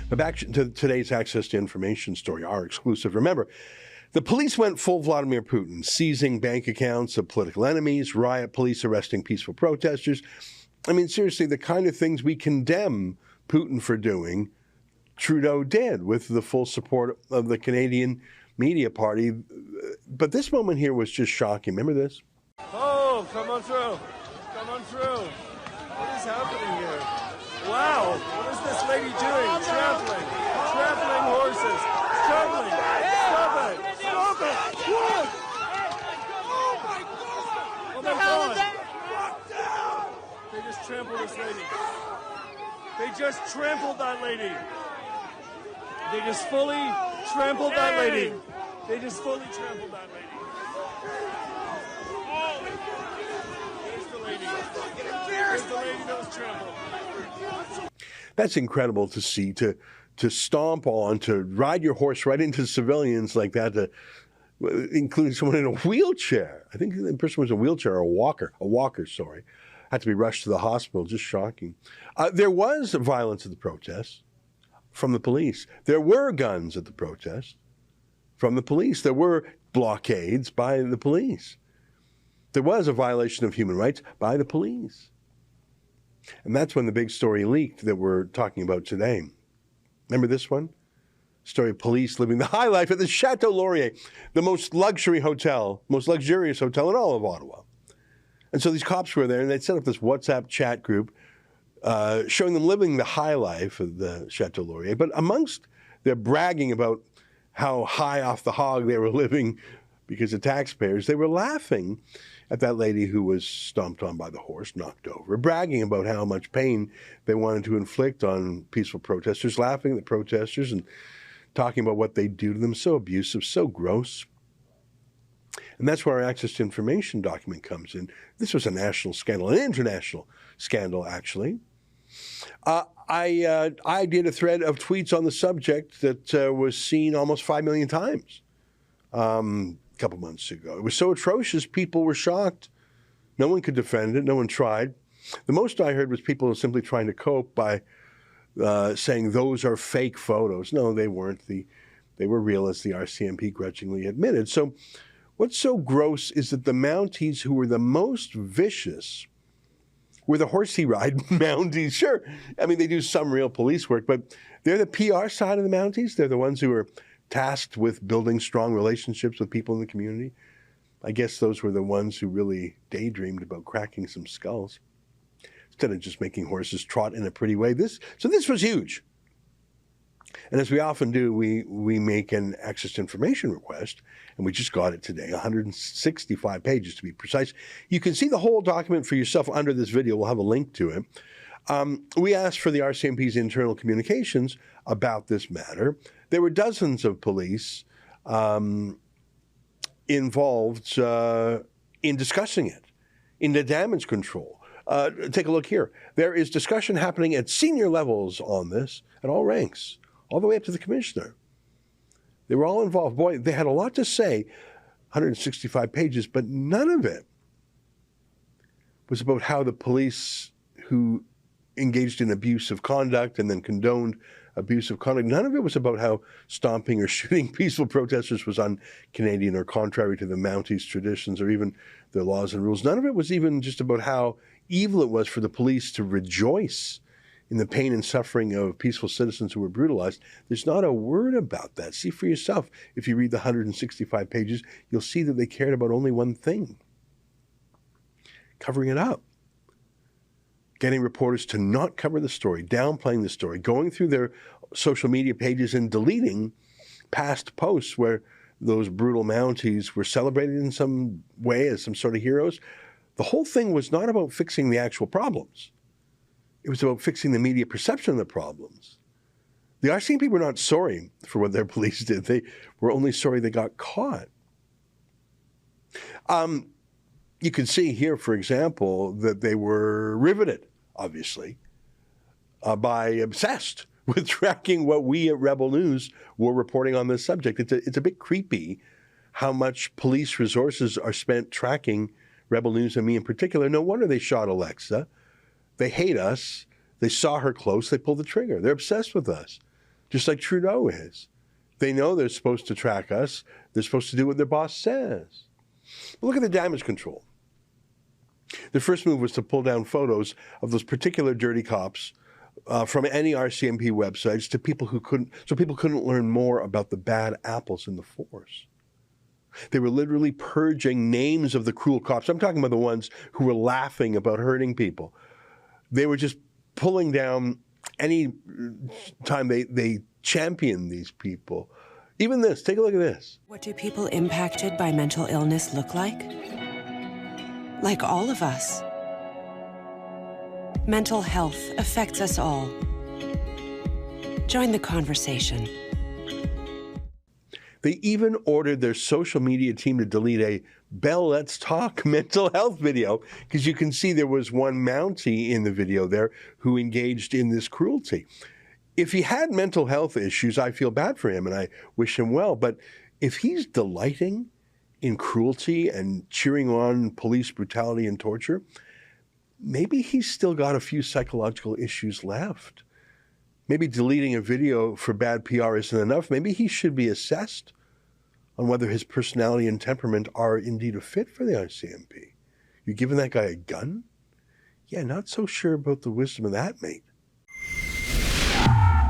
But back to today's Access to Information story, our exclusive. Remember, the police went full Vladimir Putin, seizing bank accounts of political enemies, riot police arresting peaceful protesters. I mean, seriously, the kind of things we condemn Putin for doing, Trudeau did with the full support of the Canadian media party. But this moment here was just shocking. Remember this? Oh, come on through. Come on through. What is happening here? Wow, what is this lady doing? Trampling. Trampling horses. Trampling. Stop it. Stop it. What? Oh my God. They just trampled this lady. They just trampled that lady. They just fully trampled that lady. They just fully trampled that lady. There's the lady. There's the lady that was trampled. That's incredible to see, to stomp on, to ride your horse right into civilians like that, including someone in a wheelchair. I think the person was a wheelchair or a walker, had to be rushed to the hospital. Just shocking. There was violence at the protests from the police. There were guns at the protests from the police. There were blockades by the police. There was a violation of human rights by the police. And that's when the big story leaked that we're talking about today. Remember this one? Story of police living the high life at the Chateau Laurier, the most luxurious hotel in all of Ottawa. And so these cops were there, and they'd set up this WhatsApp chat group showing them living the high life of the Chateau Laurier. But amongst their bragging about how high off the hog they were living because of taxpayers, they were laughing at that lady who was stomped on by the horse, knocked over, bragging about how much pain they wanted to inflict on peaceful protesters, laughing at the protesters and talking about what they do to them. So abusive, so gross. And that's where our Access to Information document comes in. This was a national scandal, an international scandal, actually. I did a thread of tweets on the subject that was seen almost 5 million times a couple months ago. It was so atrocious, people were shocked. No one could defend it. No one tried. The most I heard was people simply trying to cope by saying those are fake photos. No, they weren't. They were real, as the RCMP grudgingly admitted. So what's so gross is that the Mounties who were the most vicious were the horsey ride Mounties. Sure, I mean, they do some real police work, but they're the PR side of the Mounties. They're the ones who are tasked with building strong relationships with people in the community. I guess those were the ones who really daydreamed about cracking some skulls instead of just making horses trot in a pretty way. So this was huge. And as we often do, we make an Access to Information request, and we just got it today, 165 pages to be precise. You can see the whole document for yourself under this video. We'll have a link to it. We asked for the RCMP's internal communications about this matter. There were dozens of police involved in discussing it, in the damage control. Take a look here. There is discussion happening at senior levels on this, at all ranks, all the way up to the commissioner. They were all involved. Boy, they had a lot to say, 165 pages, but none of it was about how the police who engaged in abusive conduct and then condoned abusive conduct, none of it was about how stomping or shooting peaceful protesters was un-Canadian or contrary to the Mounties' traditions or even their laws and rules. None of it was even just about how evil it was for the police to rejoice in the pain and suffering of peaceful citizens who were brutalized. There's not a word about that. See for yourself. If you read the 165 pages, you'll see that they cared about only one thing: covering it up. Getting reporters to not cover the story, downplaying the story, going through their social media pages and deleting past posts where those brutal Mounties were celebrated in some way as some sort of heroes. The whole thing was not about fixing the actual problems. It was about fixing the media perception of the problems. The RCMP were not sorry for what their police did. They were only sorry they got caught. You can see here, for example, that they were riveted, obviously, obsessed with tracking what we at Rebel News were reporting on this subject. It's a bit creepy how much police resources are spent tracking Rebel News and me in particular. No wonder they shot Alexa. They hate us. They saw her close. They pulled the trigger. They're obsessed with us. just like Trudeau is. They know they're supposed to track us. They're supposed to do what their boss says. But look at the damage control. The first move was to pull down photos of those particular dirty cops from any RCMP websites to people couldn't learn more about the bad apples in the force. They were literally purging names of the cruel cops. I'm talking about the ones who were laughing about hurting people. They were just pulling down any time they championed these people. Even this, take a look at this. What do people impacted by mental illness look like? Like all of us. Mental health affects us all. Join the conversation. They even ordered their social media team to delete a Bell Let's Talk mental health video, because you can see there was one Mountie in the video there who engaged in this cruelty. If he had mental health issues, I feel bad for him and I wish him well. But if he's delighting in cruelty and cheering on police brutality and torture, maybe he's still got a few psychological issues left. Maybe deleting a video for bad PR isn't enough. Maybe he should be assessed on whether his personality and temperament are indeed a fit for the RCMP. You giving that guy a gun? Yeah, not so sure about the wisdom of that, mate.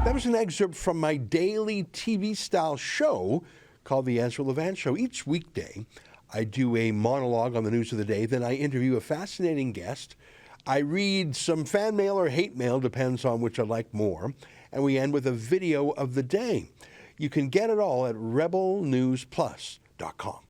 That was an excerpt from my daily TV-style show called The Ezra Levant Show. Each weekday, I do a monologue on the news of the day, then I interview a fascinating guest. I read some fan mail or hate mail, depends on which I like more, and we end with a video of the day. You can get it all at rebelnewsplus.com.